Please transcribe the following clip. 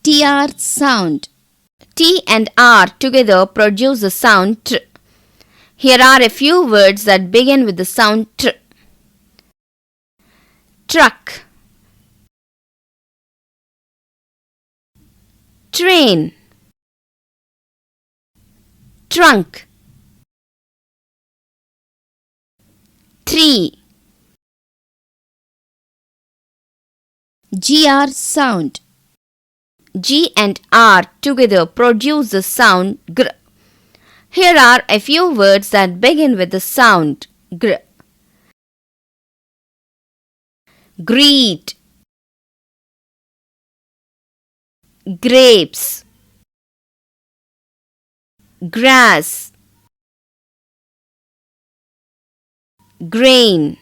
TR sound. T and R together produce the sound tr. Here are a few words that begin with the sound tr. Truck, train, trunk, tree. GR sound. G and R together produce the sound gr. Here are a few words that begin with the sound gr. Greet, grapes, grass, grain.